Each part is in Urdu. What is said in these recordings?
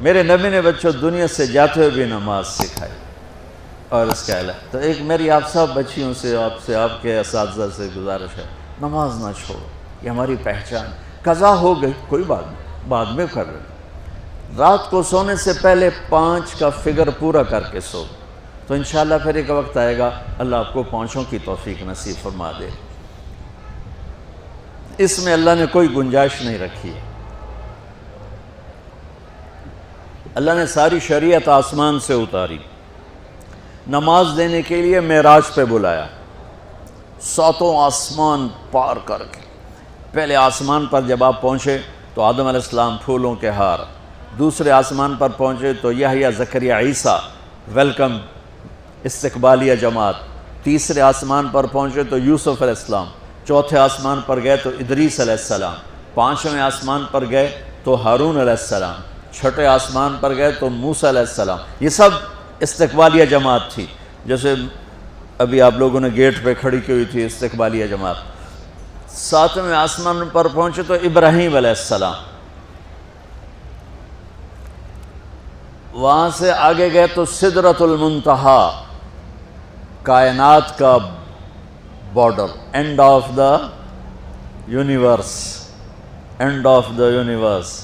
میرے نبی نے بچوں دنیا سے جاتے ہوئے بھی نماز سکھائی. اور اس کا علاوہ تو ایک میری آپ سب بچیوں سے آپ کے اساتذہ سے گزارش ہے، نماز نہ چھوڑو، یہ ہماری پہچان. قضا ہو گئی کوئی بات نہیں، بعد میں کر لیں. رات کو سونے سے پہلے 5 کا فگر پورا کر کے سو، تو انشاءاللہ پھر ایک وقت آئے گا اللہ آپ کو 5 کی توفیق نصیب فرما دے. اس میں اللہ نے کوئی گنجائش نہیں رکھی. اللہ نے ساری شریعت آسمان سے اتاری، نماز دینے کے لیے معراج پہ بلایا، 7 آسمان پار کر کے. پہلے آسمان پر جب آپ پہنچے تو آدم علیہ السلام پھولوں کے ہار، دوسرے آسمان پر پہنچے تو یحییٰ زکریا عیسیٰ ویلکم استقبالیہ جماعت، تیسرے آسمان پر پہنچے تو یوسف علیہ السلام، چوتھے آسمان پر گئے تو ادریس علیہ السلام، 5ویں آسمان پر گئے تو ہارون علیہ السلام، 6ٹھے آسمان پر گئے تو موسیٰ علیہ السلام. یہ سب استقبالیہ جماعت تھی. جیسے ابھی آپ لوگوں نے گیٹ پہ کھڑی کی ہوئی تھی استقبالیہ جماعت. 7ویں آسمان پر پہنچے تو ابراہیم علیہ السلام، وہاں سے آگے گئے تو سدرۃ المنتہا، کائنات کا border, and of the universe, and of the universe.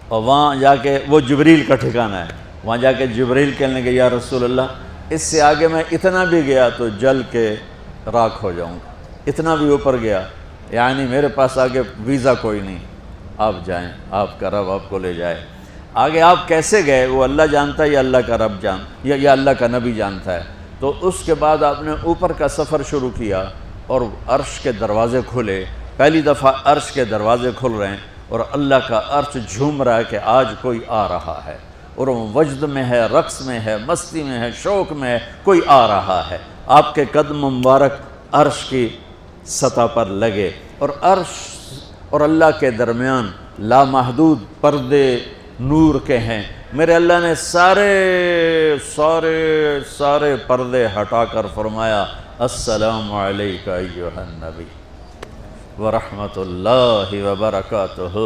اور وہاں جا کے وہ جبریل کا ٹھکانہ ہے، وہاں جا کے جبریل کہنے کہ یا رسول اللہ اس سے آگے میں اتنا بھی گیا تو جل کے راکھ ہو جاؤں گا، اتنا بھی اوپر گیا یعنی میرے پاس آگے ویزا کوئی نہیں، آپ جائیں، آپ کا رب آپ کو لے جائے. آگے آپ کیسے گئے وہ اللہ جانتا ہے یا اللہ کا رب یا اللہ کا نبی جانتا ہے. تو اس کے بعد آپ نے اوپر کا سفر شروع کیا اور عرش کے دروازے کھلے. پہلی دفعہ عرش کے دروازے کھل رہے ہیں اور اللہ کا عرش جھوم رہا ہے کہ آج کوئی آ رہا ہے، اور وہ وجد میں ہے، رقص میں ہے، مستی میں ہے، شوق میں ہے، کوئی آ رہا ہے. آپ کے قدم مبارک عرش کی سطح پر لگے اور عرش اور اللہ کے درمیان لامحدود پردے نور کے ہیں. میرے اللہ نے سارے پردے ہٹا کر فرمایا السلام علیکہ ایھا النبی ورحمۃ اللہ وبرکاتہ.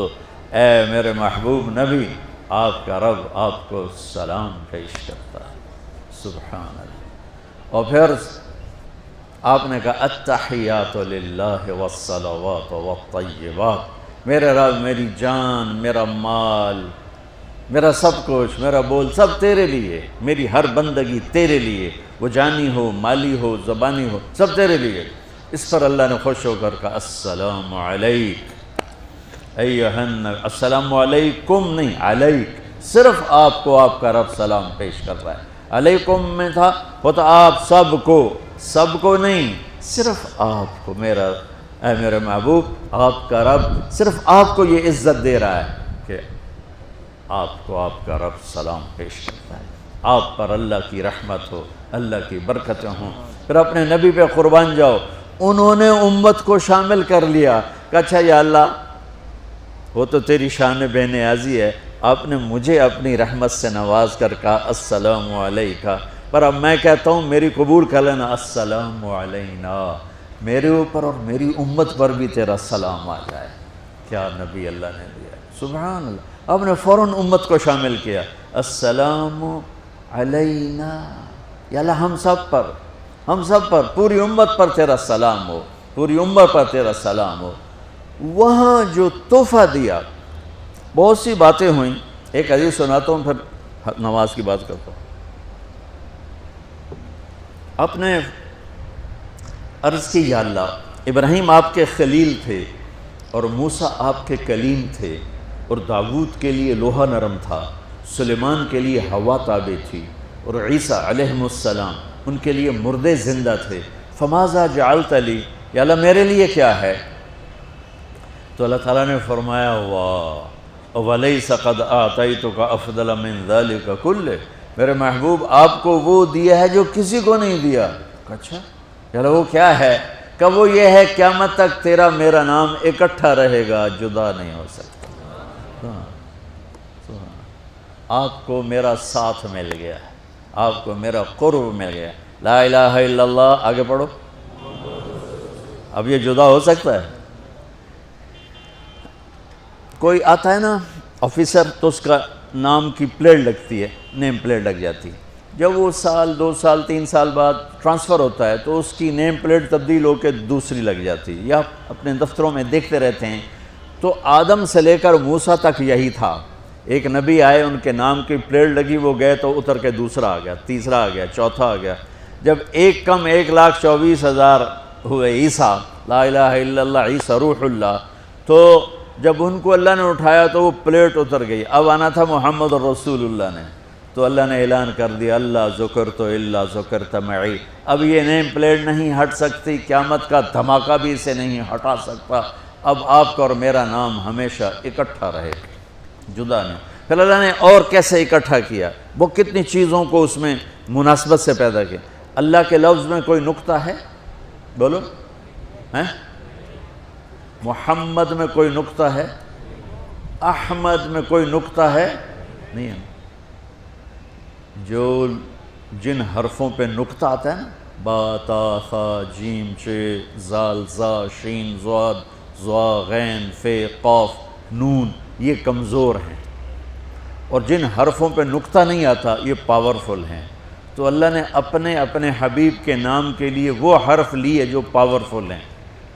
اے میرے محبوب نبی، آپ کا رب آپ کو سلام پیش کرتا ہے. سبحان اللہ. اور پھر آپ نے کہا التحیات للہ والصلوات والطیبات. میرے رب، میری جان، میرا مال، میرا سب کچھ، میرا بول سب تیرے لیے، میری ہر بندگی تیرے لیے، وہ جانی ہو، مالی ہو، زبانی ہو، سب تیرے لیے. اس پر اللہ نے خوش ہو کر کہا السلام علیک ایھا النبی. السلام علیکم نہیں، علیک. صرف آپ کو آپ کا رب سلام پیش کر رہا ہے. علیکم میں تھا وہ تو آپ سب کو نہیں، صرف آپ کو. اے میرے محبوب، آپ کا رب صرف آپ کو یہ عزت دے رہا ہے کہ آپ کو آپ کا رب سلام پیش کرتا ہے. آپ پر اللہ کی رحمت ہو، اللہ کی برکتیں ہوں. پھر اپنے نبی پہ قربان جاؤ. انہوں نے امت کو شامل کر لیا کہ اچھا یا اللہ وہ تو تیری شان بے نیازی ہے، آپ نے مجھے اپنی رحمت سے نواز کر کہا السلام علیکہ، پر اب میں کہتا ہوں میری قبول کر لینا السلام علینا، میرے اوپر اور میری امت پر بھی تیرا سلام آ جائے. کیا نبی اللہ نے دیا، سبحان اللہ. آپ نے فوراً امت کو شامل کیا. السلام علینا، یا اللہ ہم سب پر پوری امت پر تیرا سلام ہو، پوری امت پر تیرا سلام ہو. وہاں جو تحفہ دیا، بہت سی باتیں ہوئیں. ایک حدیث سناتا ہوں پھر نماز کی بات کرتا ہوں. آپ نے عرض کی یا اللہ ابراہیم آپ کے خلیل تھے اور موسیٰ آپ کے کلیم تھے، اور داؤد کے لیے لوہا نرم تھا، سلیمان کے لیے ہوا تابع تھی، اور عیسیٰ علیہ السلام ان کے لیے مردے زندہ تھے. فماذا جعلت لی، یا اللہ میرے لیے کیا ہے؟ تو اللہ تعالیٰ نے فرمایا واہ ولیس قد آتیتک افضل من ذلک کلہ. میرے محبوب آپ کو وہ دیا ہے جو کسی کو نہیں دیا. اچھا یا اللہ وہ کیا ہے؟ کہ وہ یہ ہے قیامت تک تیرا میرا نام اکٹھا رہے گا، جدا نہیں ہو سکتا. آپ کو میرا ساتھ مل گیا، آپ کو میرا قرب مل گیا. لا الہ الا اللہ، آگے پڑھو. اب یہ جدا ہو سکتا ہے؟ کوئی آتا ہے نا آفیسر تو اس کا نام کی پلیٹ لگتی ہے، نیم پلیٹ لگ جاتی ہے۔ جب وہ سال 2 سال 3 سال بعد ٹرانسفر ہوتا ہے تو اس کی نیم پلیٹ تبدیل ہو کے دوسری لگ جاتی ہے، یا اپنے دفتروں میں دیکھتے رہتے ہیں۔ تو آدم سے لے کر موسیٰ تک یہی تھا، ایک نبی آئے، ان کے نام کی پلیٹ لگی، وہ گئے تو اتر کے دوسرا آ گیا، تیسرا آ گیا، چوتھا آ گیا۔ جب ایک کم 1,24,000 ہوئے عیسیٰ، لا الہ الا اللہ عیسیٰ روح اللہ، تو جب ان کو اللہ نے اٹھایا تو وہ پلیٹ اتر گئی۔ اب آنا تھا محمد رسول اللہ نے، تو اللہ نے اعلان کر دیا اللہ ذکرت الا ذکرت معی، اب یہ نیم پلیٹ نہیں ہٹ سکتی، قیامت کا دھماکہ بھی اسے نہیں ہٹا سکتا، اب آپ کا اور میرا نام ہمیشہ اکٹھا رہے، جدا نہیں۔ پھر اللہ نے اور کیسے اکٹھا کیا، وہ کتنی چیزوں کو اس میں مناسبت سے پیدا کیا۔ اللہ کے لفظ میں کوئی نقطہ ہے؟ بولو ہیں؟ محمد میں کوئی نقطہ ہے؟ احمد میں کوئی نقطہ ہے؟ نہیں ہے۔ جو جن حرفوں پہ نقطہ آتا ہے نا، با تا ثا جیم چ زال زا شین ضاد ضا غین فے قاف نون، یہ کمزور ہیں، اور جن حرفوں پہ نقطہ نہیں آتا یہ پاورفل ہیں۔ تو اللہ نے اپنے حبیب کے نام کے لیے وہ حرف لیے جو پاورفل ہیں،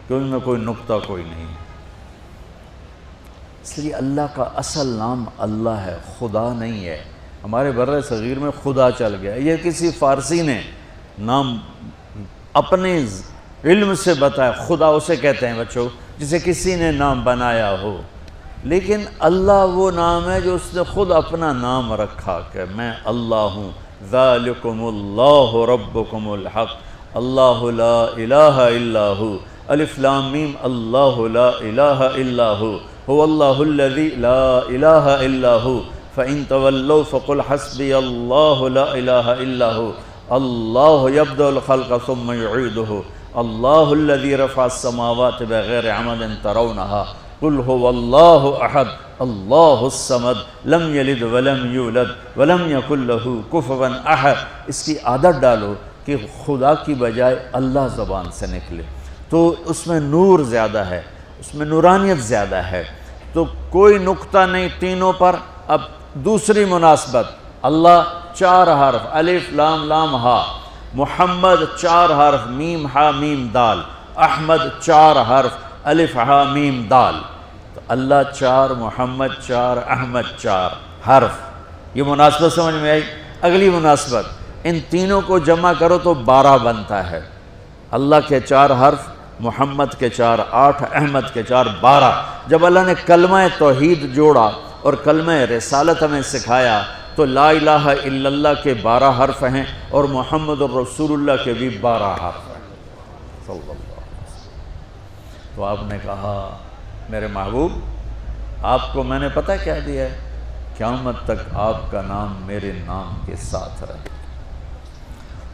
کہ ان میں کوئی نقطہ کوئی نہیں۔ اس لیے اللہ کا اصل نام اللہ ہے، خدا نہیں ہے۔ ہمارے بر صغیر میں خدا چل گیا، یہ کسی فارسی نے نام اپنے علم سے بتایا، خدا اسے کہتے ہیں بچوں جسے کسی نے نام بنایا ہو، لیکن اللہ وہ نام ہے جو اس نے خود اپنا نام رکھا کہ میں اللہ ہوں، ذالکم اللہ ربکم الحق، اللہ لا الہ الا ہو، الف لام میم اللہ لا الہ الا ہو، هو اللہ الذی لا الہ الا ہو، فَإِن تَوَلَّوْا فَقُلْ حَسْبِيَ اللَّهُ لَا إِلَهَ إِلَّا هُوَ اللَّهُ يَبْدَأُ الْخَلْقَ ثُمَّ يُعِيدُهُ اللَّهُ الَّذِي رَفَعَ السَّمَاوَاتِ بِغَيْرِ عَمَدٍ تَرَوْنَهَا قُلْ هُوَ اللَّهُ أَحَدٌ اللَّهُ الصَّمَدُ لَمْ يَلِدْ وَلَمْ يُولَدْ وَلَمْ يَكُنْ لَهُ كُفُوًا أَحَدٌ۔ اس کی عادت ڈالو کہ خدا کی بجائے اللہ زبان سے نکلے، تو اس میں نور زیادہ ہے، اس میں نورانیت زیادہ ہے۔ تو کوئی نقطہ نہیں تینوں پر۔ اب دوسری مناسبت، اللہ 4 حرف، الف لام لام ہا، محمد 4 حرف، میم ہا میم دال، احمد 4 حرف، الف ہا میم دال، تو اللہ 4، محمد 4، احمد 4 حرف۔ یہ مناسبت سمجھ میں آئی؟ اگلی مناسبت، ان تینوں کو جمع کرو تو 12 بنتا ہے۔ اللہ کے 4 حرف، محمد کے 4 8، احمد کے 4 12۔ جب اللہ نے کلمہ توحید جوڑا اور کلمہ رسالت ہمیں سکھایا تو لا الہ الا اللہ کے 12 حرف ہیں اور محمد الرسول اللہ کے بھی 12 حرف ہیں صلی اللہ علیہ وسلم۔ تو آپ نے کہا میرے محبوب آپ کو میں نے پتہ کیا دیا ہے؟ قیامت تک آپ کا نام میرے نام کے ساتھ رہے۔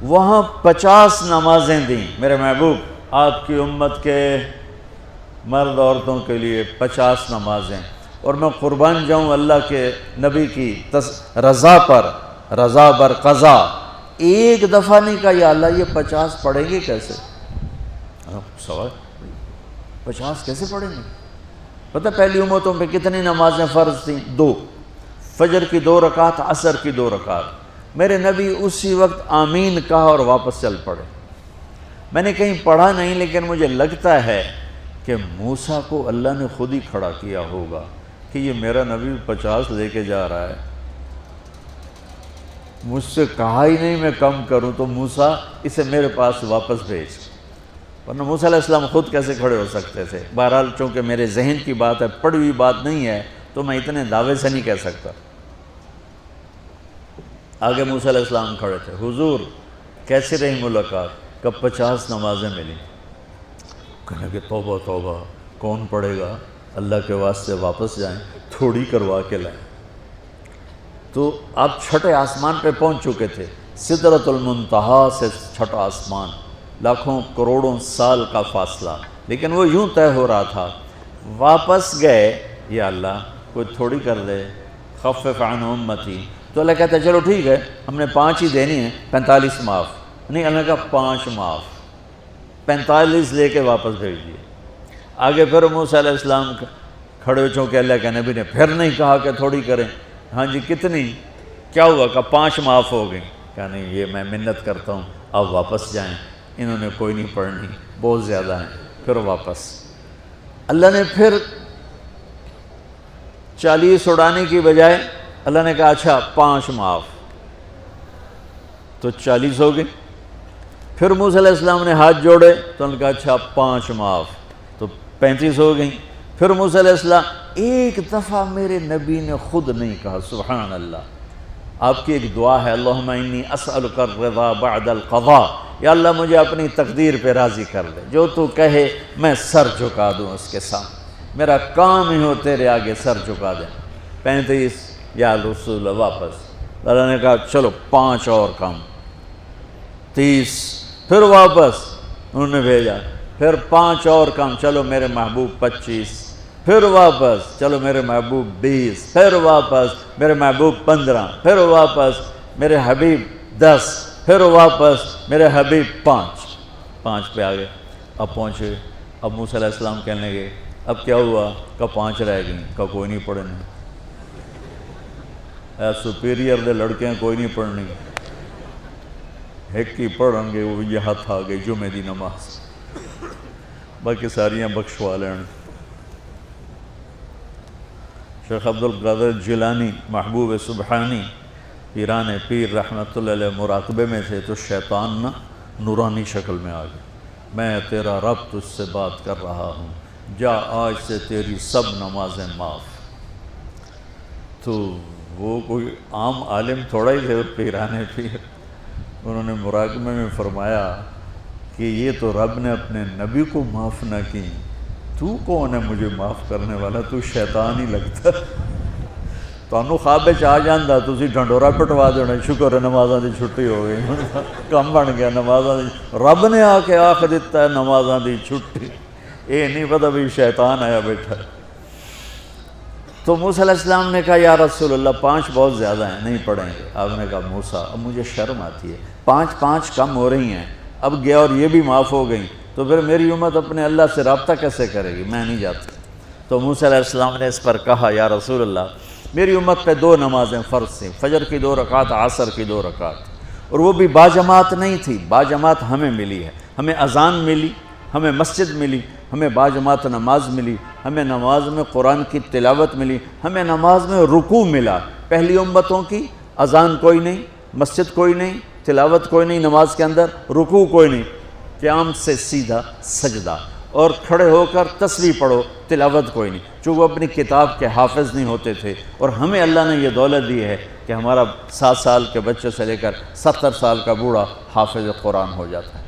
وہاں 50 نمازیں دیں میرے محبوب، آپ کی امت کے مرد عورتوں کے لیے 50 نمازیں، اور میں قربان جاؤں اللہ کے نبی کی رضا پر، رضا بر قضا، ایک دفعہ نہیں کہا یا اللہ یہ 50 پڑھیں گے کیسے؟ سوال 50 کیسے پڑھیں گے؟ پتہ پہلی امتوں پہ کتنی نمازیں فرض تھیں؟ 2، فجر کی 2 رکعت، عصر کی 2 رکعت۔ میرے نبی اسی وقت آمین کہا اور واپس چل پڑے۔ میں نے کہیں پڑھا نہیں، لیکن مجھے لگتا ہے کہ موسیٰ کو اللہ نے خود ہی کھڑا کیا ہوگا کہ یہ میرا نبی 50 لے کے جا رہا ہے، مجھ سے کہا ہی نہیں میں کم کروں، تو موسیٰ اسے میرے پاس واپس بھیج۔ ورنہ موسیٰ علیہ السلام خود کیسے کھڑے ہو سکتے تھے؟ بہرحال چونکہ میرے ذہن کی بات ہے، پڑھی ہوئی بات نہیں ہے، تو میں اتنے دعوے سے نہیں کہہ سکتا۔ آگے موسیٰ علیہ السلام کھڑے تھے، حضور کیسی رہی ملاقات؟ کب 50 نمازیں ملی؟ کہنے کہ توبہ توبہ، کون پڑھے گا؟ اللہ کے واسطے واپس جائیں، تھوڑی کروا کے لائیں۔ تو آپ چھٹے آسمان پہ پہنچ چکے تھے، سدرۃ المنتہا سے چھٹا آسمان، لاکھوں کروڑوں سال کا فاصلہ، لیکن وہ یوں طے ہو رہا تھا۔ واپس گئے، یا اللہ کوئی تھوڑی کر دے، خفف عن امتی، تو اللہ کہتا ہے چلو ٹھیک ہے، ہم نے 5 ہی دینی ہیں، 45 معاف نہیں۔ اللہ کا 5 معاف، 45 لے کے واپس بھیج دیے۔ آگے پھر موسیٰ علیہ السلام کھڑے، چونکہ اللہ کے نبی نے پھر نہیں کہا کہ تھوڑی کریں، ہاں جی کتنی؟ کیا ہوا؟ کہ 5 معاف ہو گئیں۔ کہا نہیں یہ میں منت کرتا ہوں اب واپس جائیں، انہوں نے کوئی نہیں پڑھنی، بہت زیادہ ہیں۔ پھر واپس اللہ نے پھر 40 اڑانے کی بجائے اللہ نے کہا اچھا 5 معاف، تو 40 ہو گئے۔ پھر موسیٰ علیہ السلام نے ہاتھ جوڑے تو انہوں نے کہا اچھا 5 معاف، تو 35 ہو گئیں۔ پھر موسیٰ علیہ السلام ایک دفعہ میرے نبی نے خود نہیں کہا سبحان اللہ، آپ کی ایک دعا ہے اللہم انی اسألک الرضا بعد القضاء، یا اللہ مجھے اپنی تقدیر پہ راضی کر دے، جو تو کہے میں سر جھکا دوں اس کے سامنے، میرا کام ہی ہو تیرے آگے سر جھکا دیں۔ 35 یا رسول واپس، اللہ نے کہا چلو 5 اور کم، 30، پھر واپس انہوں نے بھیجا، پھر 5 اور کم، چلو میرے محبوب 25، پھر واپس چلو میرے محبوب 20، پھر واپس میرے محبوب 15، پھر واپس میرے حبیب 10، پھر واپس میرے حبیب 5 پہ آ گئے۔ اب پہنچے، اب موسیٰ علیہ السلام کہنے لگے اب کیا ہوا؟ کہ 5 رہ گئیں، کہ کوئی نہیں پڑھنے، اے سپیریئر دے لڑکے ہیں کوئی نہیں پڑھنی، ایک ہی پڑھیں گے وہ یہ ہاتھ آ گئی جمعے دی نماز، باقی ساریاں بخشوا لین۔ شیخ عبدالقادر جیلانی محبوب سبحانی پیران پیر رحمۃ اللہ علیہ مراقبے میں تھے تو شیطان نا نورانی شکل میں آ گیا، میں تیرا رب تجھ سے بات کر رہا ہوں، جا آج سے تیری سب نمازیں معاف۔ تو وہ کوئی عام عالم تھوڑا ہی تھے پیران پیر، انہوں نے مراقبے میں فرمایا کہ یہ تو رب نے اپنے نبی کو معاف نہ کی، تو کون ہے مجھے معاف کرنے والا؟ تو شیطان ہی لگتا۔ تانوں خواب وچ آ جاندا تسی ڈھنڈورا پٹوا دینا، شکر ہے نمازاں دی چھٹی ہو گئی، کم بن گیا نمازاں دی، رب نے آ کے آکھ دیتا ہے نمازاں دی چھٹی، یہ نہیں پتہ بھی شیطان آیا بیٹھا۔ تو موسیٰ علیہ السلام نے کہا یا رسول اللہ 5 بہت زیادہ ہیں، نہیں پڑھیں گے۔ آپ نے کہا موسیٰ اب مجھے شرم آتی ہے، 5 کم ہو رہی ہیں، اب گیا اور یہ بھی معاف ہو گئیں، تو پھر میری امت اپنے اللہ سے رابطہ کیسے کرے گی؟ میں نہیں جاتا۔ تو موسیٰ علیہ السلام نے اس پر کہا یا رسول اللہ میری امت پہ 2 نمازیں فرض تھیں، فجر کی 2 رکعت، عصر کی 2 رکعت، اور وہ بھی باجماعت نہیں تھی، باجماعت ہمیں ملی ہے، ہمیں اذان ملی، ہمیں مسجد ملی، ہمیں باجماعت نماز ملی، ہمیں نماز میں قرآن کی تلاوت ملی، ہمیں نماز میں رکوع ملا۔ پہلی امتوں کی اذان کوئی نہیں، مسجد کوئی نہیں، تلاوت کوئی نہیں، نماز کے اندر رکوع کوئی نہیں، قیام سے سیدھا سجدہ، اور کھڑے ہو کر تسبیح پڑھو، تلاوت کوئی نہیں، چونکہ وہ اپنی کتاب کے حافظ نہیں ہوتے تھے۔ اور ہمیں اللہ نے یہ دولت دی ہے کہ ہمارا 7 سال کے بچے سے لے کر 70 سال کا بوڑھا حافظ قرآن ہو جاتا ہے۔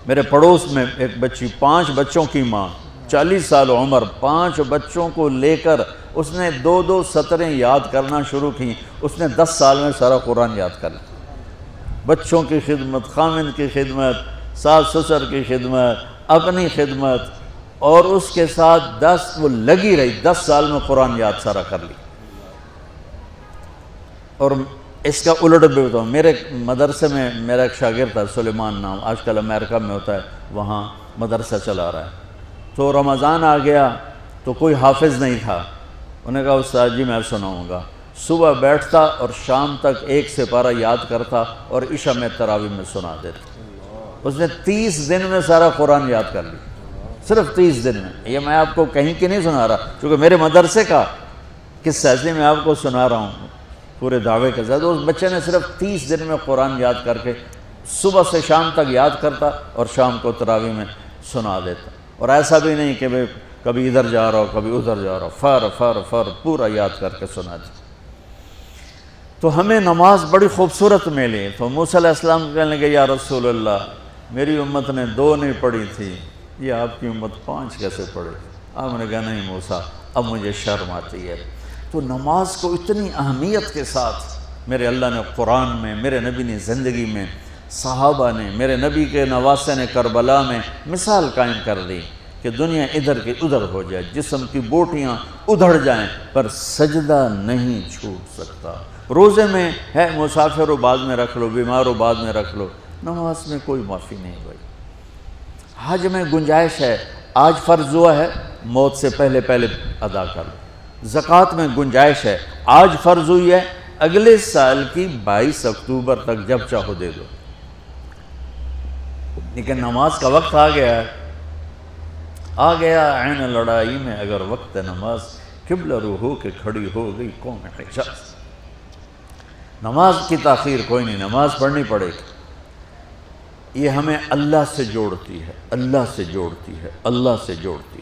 میرے پڑوس میں ایک بچی، 5 بچوں کی ماں، 40 سال عمر، 5 بچوں کو لے کر اس نے 2 سطریں یاد کرنا شروع کی، اس نے 10 سال میں سارا قرآن یاد کر لیا۔ بچوں کی خدمت، خامند کی خدمت، ساس سسر کی خدمت، اپنی خدمت، اور اس کے ساتھ وہ لگی رہی، 10 سال میں قرآن یاد سارا کر لی۔ اور اس کا الٹ بھی بتاؤں، میرے مدرسے میں میرا ایک شاگرد تھا سلیمان نام، آج کل امریکہ میں ہوتا ہے، وہاں مدرسہ چلا رہا ہے۔ تو رمضان آ گیا تو کوئی حافظ نہیں تھا، انہوں نے کہا استاد جی میں سناؤں گا۔ صبح بیٹھتا اور شام تک 1 سپارہ یاد کرتا اور عشاء میں تراویح میں سنا دیتا۔ اس نے 30 دن میں سارا قرآن یاد کر لیا، صرف 30 دن میں۔ یہ میں آپ کو کہیں کی نہیں سنا رہا، چونکہ میرے مدرسے کا قصہ ایسے میں آپ کو سنا رہا ہوں پورے دعوے کے ساتھ۔ اس بچے نے صرف 30 دن میں قرآن یاد کر کے صبح سے شام تک یاد کرتا اور شام کو تراویح میں سنا دیتا، اور ایسا بھی نہیں کہ کبھی ادھر جا رہا ہو کبھی ادھر جا رہا ہو، فر پورا یاد کر کے سنا دیتا۔ تو ہمیں نماز بڑی خوبصورت ملی۔ تو موسیٰ علیہ السلام کہنے لگے یا رسول اللہ میری امت نے 2 نہیں پڑھی تھی، یہ آپ کی امت 5 کیسے پڑھے؟ آپ نے کہا نہیں موسیٰ اب مجھے شرم آتی ہے۔ تو نماز کو اتنی اہمیت کے ساتھ میرے اللہ نے قرآن میں، میرے نبی نے زندگی میں، صحابہ نے، میرے نبی کے نواسے نے کربلا میں مثال قائم کر دی کہ دنیا ادھر کی ادھر ہو جائے، جسم کی بوٹیاں ادھڑ جائیں پر سجدہ نہیں چھوٹ سکتا۔ روزے میں ہے مسافر ہو بعد میں رکھ لو، بیمار ہو بعد میں رکھ لو، نماز میں کوئی معافی نہیں بھائی۔ حج میں گنجائش ہے، آج فرض ہوا ہے موت سے پہلے ادا کر لو، زکوٰۃ میں گنجائش ہے، آج فرض ہوئی ہے، اگلے سال کی 22 اکتوبر تک جب چاہو دے دو، لیکن نماز کا وقت آ گیا ہے، آ گیا عین لڑائی میں اگر وقت نماز، قبلہ رو ہو کے کھڑی ہو گئی قوم حجاز۔ نماز کی تاخیر کوئی نہیں، نماز پڑھنی پڑے گی، یہ ہمیں اللہ سے جوڑتی ہے، اللہ سے جوڑتی ہے، اللہ سے جوڑتی ہے۔